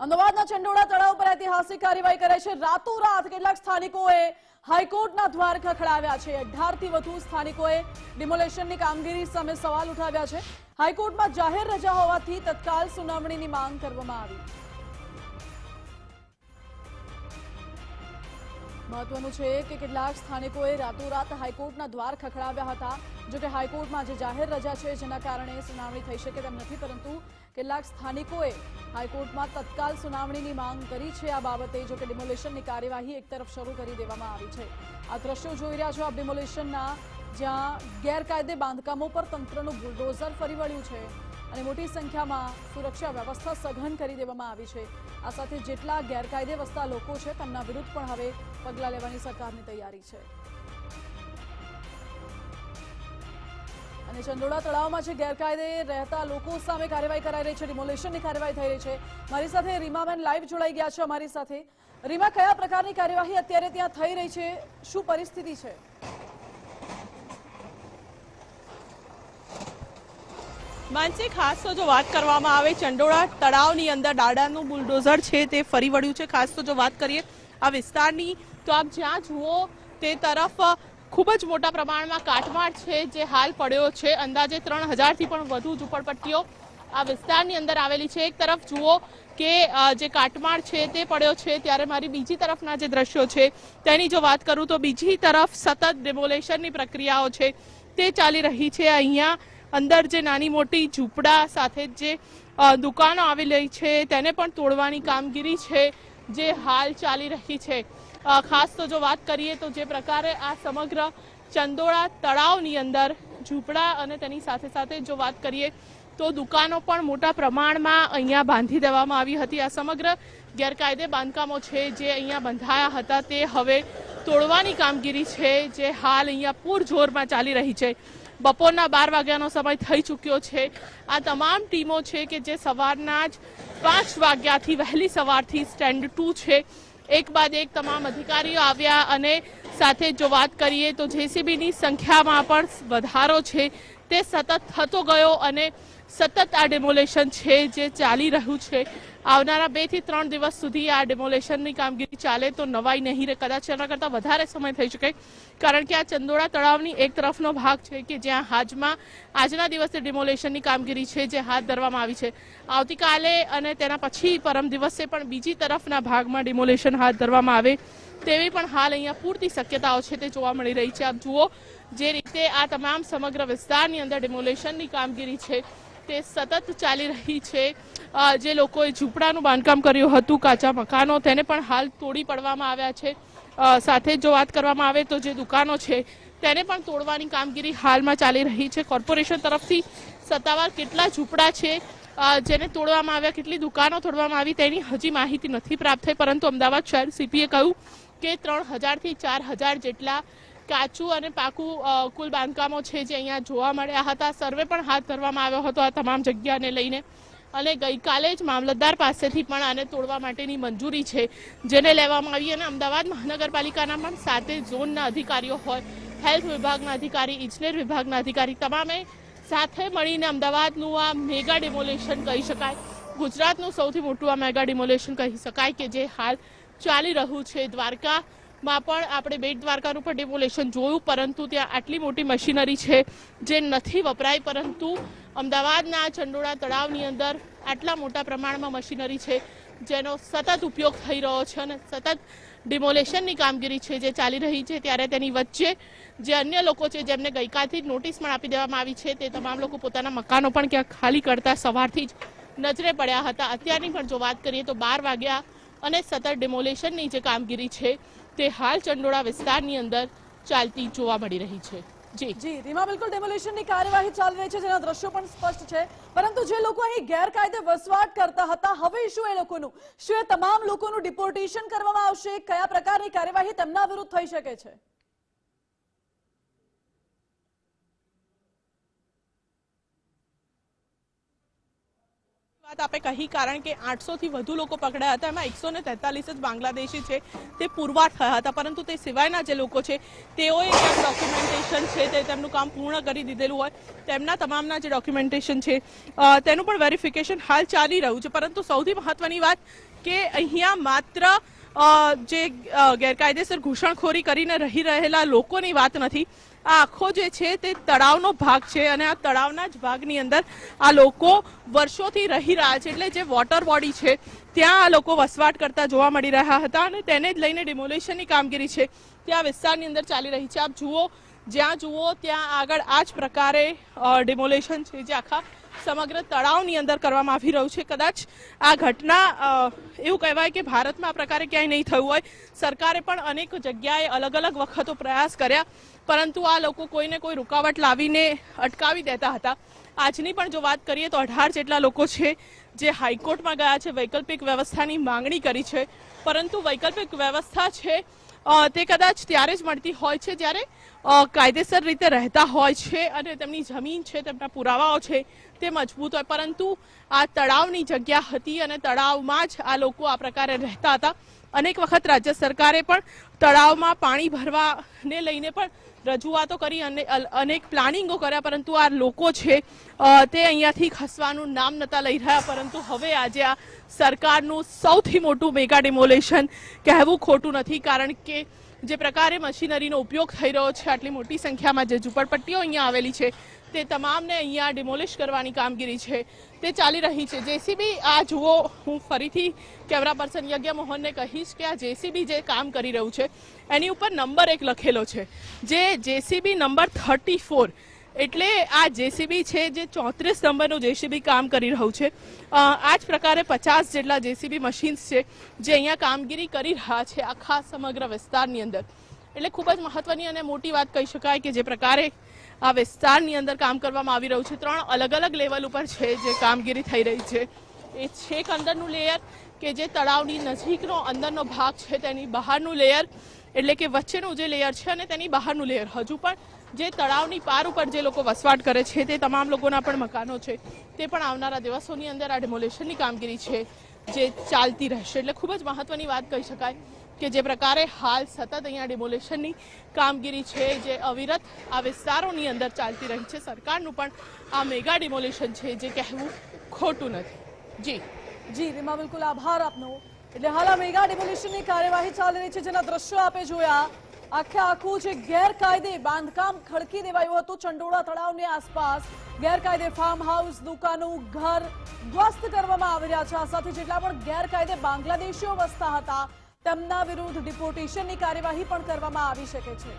અમદાવાદના ચંડોળા તળાવ પર ઐતિહાસિક કાર્યવાહી કરે છે। રાતોરાત કેટલાક સ્થાનિકોએ હાઈકોર્ટના દ્વાર ખખડાવ્યા છે। 18થી વધુ સ્થાનિકોએ ડિમોલેશનની કામગીરી સામે સવાલ ઉઠાવ્યા છે। હાઈકોર્ટમાં જાહેર રજા હોવાથી તત્કાલ સુનાવણીની માંગ કરવામાં આવી। મહત્વનું છે કે કેટલાક સ્થાનિકોએ રાતોરાત હાઈકોર્ટના દ્વાર ખખડાવ્યા હતા। જો કે હાઈકોર્ટમાં આજે જાહેર રજા છે, જેના કારણે સુનાવણી થઈ શકે તેમ નથી, પરંતુ કેટલાક સ્થાનિકોએ હાઈકોર્ટમાં તત્કાલ સુનાવણીની માંગ કરી છે। આ બાબતે જો કે ડિમોલેશનની કાર્યવાહી એક તરફ શરૂ કરી દેવામાં આવી છે। આ દ્રશ્યો જોઈ રહ્યા છો આપ ડિમોલેશનના, જ્યાં ગેરકાયદે બાંધકામો પર તંત્રનું બુલડોઝર ફરી વળ્યું છે અને મોટી સંખ્યામાં સુરક્ષા વ્યવસ્થા સઘન કરી દેવામાં આવી છે। આ સાથે જેટલા ગેરકાયદે વસતા લોકો છે તેમના વિરુદ્ધ પણ હવે પગલાં લેવાની સરકારની તૈયારી છે। અને ચંડોળા તળાવમાં જે ગેરકાયદે રહેતા લોકો સામે કાર્યવાહી કરાઈ રહી છે, ડિમોલેશનની કાર્યવાહી થઈ રહી છે। મારી સાથે રીમાબેન લાઈવ જોડાઈ ગયા છે અમારી સાથે। રીમા, કયા પ્રકારની કાર્યવાહી અત્યારે ત્યાં થઈ રહી છે, શું પરિસ્થિતિ છે? માનસી, ખાસ તો જો વાત કરવામાં આવે ચંડોળા તળાવની અંદર દાદાનું બુલડોઝર છે તે ફરી વળ્યું છે। ખાસ તો જો વાત કરીએ આ વિસ્તારની, તો આપ જ્યાં જુઓ તે તરફ ખૂબ જ મોટા પ્રમાણમાં કાટમાળ છે જે હાલ પડ્યો છે। અંદાજે 3000થી પણ વધુ ઝૂંપડપટ્ટીઓ આ વિસ્તારની અંદર આવેલી છે। એક તરફ જુઓ કે જે કાટમાળ છે તે પડ્યો છે, ત્યારે મારી બીજી તરફના જે દ્રશ્યો છે તેની જો વાત કરું તો બીજી તરફ સતત ડિમોલેશનની પ્રક્રિયાઓ છે તે ચાલી રહી છે। અહીંયા અંદર જે નાની મોટી ઝૂંપડા સાથે જે દુકાનો આવેલી છે તેને પણ તોડવાની કામગીરી છે જે હાલ ચાલી રહી છે। ખાસ તો જો વાત કરીએ તો જે પ્રકારે આ સમગ્ર ચંડોળા તળાવની અંદર ઝૂંપડા અને તેની સાથે સાથે જો વાત કરીએ તો દુકાનો પણ મોટા પ્રમાણમાં અહીંયા બાંધી દેવામાં આવી હતી। આ સમગ્ર ગેરકાયદે બાંધકામો છે જે અહીંયા બંધાયા હતા તે હવે તોડવાની કામગીરી છે જે હાલ અહીંયા પૂરજોરમાં ચાલી રહી છે। બપોરના 12 વાગ્યાનો સમય થઈ ચૂક્યો છે। આ તમામ ટીમો છે કે જે સવારના જ 5 વાગ્યાથી વહેલી સવારથી સ્ટેન્ડ 2 છે, એક બાદ એક તમામ અધિકારીઓ આવ્યા અને સાથે જો વાત કરીએ તો જેસીબીની સંખ્યામાં પણ વધારો છે તે સતત થતો ગયો અને સતત આ ડિમોલેશન છે જે ચાલી રહ્યું છે। આવનારા 2 થી 3 દિવસ સુધી આ ડિમોલેશનની કામગીરી ચાલે તો નવાઈ નહીં રહે, કદાચ એના કરતાં વધારે સમય થઈ શકે, કારણ કે આ ચંડોળા તળાવની એક તરફનો ભાગ છે કે જ્યાં આજના દિવસે ડિમોલેશનની કામગીરી છે જે હાથ ધરવામાં આવી છે। આવતીકાલે અને તેના પછી પરમ દિવસે પણ બીજી તરફના ભાગમાં ડિમોલેશન હાથ ધરવામાં આવે તેવી પણ હાલ અહીંયા પૂરતી શક્યતાઓ છે તે જોવા મળી રહી છે। આપ જુઓ જે રીતે આ તમામ સમગ્ર વિસ્તારની અંદર ડિમોલેશનની કામગીરી છે તે સતત ચાલી રહી છે। જે લોકોએ ઝૂંપડાનું બાંધકામ કર્યું હતું, કાચા મકાનો, તેને પણ હાલ તોડી પાડવામાં આવ્યા છે। સાથે જો વાત કરવામાં આવે તો જે દુકાનો છે તેને પણ તોડવાની કામગીરી હાલમાં ચાલી રહી છે। કોર્પોરેશન તરફથી સત્તાવાર કેટલા ઝૂંપડા છે જેને તોડવામાં આવ્યા, કેટલી દુકાનો તોડવામાં આવી તેની હજી માહિતી નથી પ્રાપ્ત થઈ, પરંતુ અમદાવાદ શહેર સીપીએ કહ્યું કે 3000થી 4000 જેટલા કાચું અને પાકું કુલ બાંધકામો છે જે અહીંયા જોવા મળ્યા હતા। સર્વે પણ હાથ ધરવામાં આવ્યો હતો આ તમામ જગ્યાને લઈને અને ગઈકાલે જ મામલતદાર પાસેથી પણ આને તોડવા માટેની મંજૂરી છે જેને લેવામાં આવી અને અમદાવાદ મહાનગરપાલિકાના પણ 7 ઝોનના અધિકારીઓ હોય, હેલ્થ વિભાગના અધિકારી, ઇજનેર વિભાગના અધિકારી, તમામે સાથે મળીને અમદાવાદનું આ મેગા ડિમોલેશન કહી શકાય, ગુજરાતનું સૌથી મોટું આ મેગા ડિમોલેશન કહી શકાય કે જે હાલ ચાલી રહ્યું છે। દ્વારકામાં પણ આપણે બેટ દ્વારકાનું પણ ડિમોલેશન જોયું, પરંતુ ત્યાં આટલી મોટી મશીનરી છે જે નથી વપરાય, પરંતુ અમદાવાદના ચંડોળા તળાવની અંદર આટલા મોટા પ્રમાણમાં મશીનરી છે જેનો સતત ઉપયોગ થઈ રહ્યો છે અને સતત ડિમોલેશનની કામગીરી છે જે ચાલી રહી છે। ત્યારે તેની વચ્ચે જે અન્ય લોકો છે જેમને ગઈકાલથી નોટિસ પણ આપી દેવામાં આવી છે તે તમામ લોકો પોતાના મકાનો પણ ક્યાંક ખાલી કરતા સવારથી જ નજરે પડ્યા હતા। અત્યારની પણ જો વાત કરીએ તો 12 વાગ્યા અને સતત ડિમોલેશનની જે કામગીરી છે તે હાલ ચંડોળા વિસ્તારની અંદર ચાલતી જોવા મળી રહી છે। જી રીમા, બિલકુલ ડિમોલેશનની કાર્યવાહી ચાલી રહી છે, જેના દ્રશ્યો પણ સ્પષ્ટ છે, પરંતુ જે લોકો અહીં ગેરકાયદે વસવાટ કરતા હતા હવે શું એ લોકોનું, શું એ તમામ લોકોનું ડિપોર્ટેશન કરવામાં આવશે? કયા પ્રકારની કાર્યવાહી તેમના વિરુદ્ધ થઈ શકે છે? વાત આપે કહી કારણ કે 800 થી વધુ લોકો પકડાયા હતા, એમાં 143 જ બાંગ્લાદેશી છે તે પુરવાર થયા હતા, પરંતુ તે સિવાયના જે લોકો છે તેઓએ ડોક્યુમેન્ટેશન છે તે તેમનું કામ પૂર્ણ કરી દીધેલું હોય, તેમના તમામના જે ડોક્યુમેન્ટેશન છે તેનું પણ વેરિફિકેશન હાલ ચાલી રહ્યું છે. પરંતુ સૌથી મહત્વની વાત કે અહીંયા માત્ર જે ગેરકાયદેસર ઘૂસણખોરી કરીને રહી રહેલા લોકોની વાત નથી. આ આખો જે છે તે તળાવનો ભાગ છે અને આ તળાવના જ ભાગની અંદર આ લોકો વર્ષોથી રહી રહ્યા છે. એટલે જે વોટર બોડી છે ત્યાં આ લોકો વસવાટ કરતા જોવા મળી રહ્યા હતા અને તેને જ લઈને ડિમોલેશનની કામગીરી છે ત્યાં વિસ્તારની અંદર ચાલી રહી છે. આપ જુઓ, જ્યાં જુઓ ત્યાં આગળ આ જ પ્રકારે ડિમોલેશન છે જે આખા સમગ્ર તળાવની અંદર કરવામાં આવી રહ્યું છે. કદાચ આ ઘટના એવું કહેવાય કે ભારતમાં આ પ્રકારે ક્યાંય નહીં થયું હોય. સરકારે પણ અનેક જગ્યાએ અલગ અલગ વખતો પ્રયાસ કર્યા, પરંતુ આ લોકો કોઈને કોઈ રૂકાવટ લાવીને અટકાવી દેતા હતા. આજની પણ જો વાત કરીએ તો 18 જેટલા લોકો છે જે હાઈકોર્ટમાં ગયા છે, વૈકલ્પિક વ્યવસ્થાની માંગણી કરી છે, પરંતુ વૈકલ્પિક વ્યવસ્થા છે તે કદાચ ત્યારે જ મળતી હોય છે જ્યારે કાયદેસર રીતે રહેતા હોય છે અને તેમની જમીન છે, તેમના પુરાવાઓ છે તે મજબૂત હોય. પરંતુ આ તળાવની જગ્યા હતી અને તળાવમાં જ આ લોકો આ પ્રકારે રહેતા હતા. અનેક વખત રાજ્ય સરકારે પણ તળાવમાં પાણી ભરવાને લઈને પણ રજૂઆતો કરી અને અનેક પ્લાનિંગો કર્યા, પરંતુ આ લોકો છે તે અહીંયાથી ખસવાનું નામ નતા લઈ રહ્યા. પરંતુ હવે આજે આ સરકારનું સૌથી મોટું મેગા ડિમોલેશન કહેવું ખોટું નથી, કારણ કે જે પ્રકારે મશીનરીનો ઉપયોગ થઈ રહ્યો છે, આટલી મોટી સંખ્યામાં જે ઝૂંપડપટ્ટીઓ અહીંયા આવેલી છે તે તમામને અહીંયા ડિમોલિશ કરવાની કામગીરી છે તે ચાલી રહી છે. જેસીબી આ જુઓ, હું ફરીથી કેમેરા પર્સન યજ્ઞ મોહનને કહીશ કે આ જેસીબી જે કામ કરી રહ્યું છે એની ઉપર નંબર 1 લખેલો છે, જે જેસીબી નંબર 34, એટલે આ જેસીબી છે જે 34 નંબરનું જેસીબી કામ કરી રહ્યું છે. આ જ પ્રકારે 50 જેટલા જેસીબી મશીન્સ છે જે અહીંયા કામગીરી કરી રહ્યા છે આખા સમગ્ર વિસ્તારની અંદર. એટલે ખૂબ જ મહત્વની અને મોટી વાત કહી શકાય કે જે પ્રકારે આ વિસ્તારની અંદર કામ કરવામાં આવી રહ્યું છે. 3 અલગ અલગ લેવલ ઉપર છે જે કામગીરી થઈ રહી છે. એ છેક અંદરનું લેયર કે જે તળાવની નજીકનો અંદરનો ભાગ છે, તેની બહારનું લેયર એટલે કે વચ્ચેનું જે લેયર છે અને તેની બહારનું લેયર. હજુ પણ જે તળાવની પાર ઉપર જે લોકો વસવાટ કરે છે તે તમામ લોકોના પણ મકાનો છે તે પણ આવનારા દિવસોની અંદર આ ડિમોલેશનની કામગીરી છે જે ચાલતી રહેશે. એટલે ખૂબ જ મહત્વની વાત કહી શકાય કે જે પ્રકારે હાલ સતત અહીંયા ડિમોલેશનની કામગીરી છે જે અવિરત આ વિસ્તારોની અંદર ચાલતી રહી છે. સરકારનું પણ આ મેગા ડિમોલેશન છે જે કહેવું ખોટું નથી. જી રીમા, બિલકુલ આભાર આપનો. એટલે હાલ આ મેગા ડિમોલિશનની કાર્યવાહી ચાલી રહી છે, જેના દ્રશ્યો આપે જોયા. આખું જે ગેરકાયદે બાંધકામ ખડકી દેવાયું હતું ચંડોળા તળાવની આસપાસ, ગેરકાયદે ફાર્મ હાઉસ, દુકાનો, ઘર ધ્વસ્ત કરવામાં આવી રહ્યા છે. આ સાથે જેટલા પણ ગેરકાયદે બાંગ્લાદેશીઓ વસતા હતા તેમના વિરુદ્ધ ડિપોર્ટેશનની કાર્યવાહી પણ કરવામાં આવી શકે છે.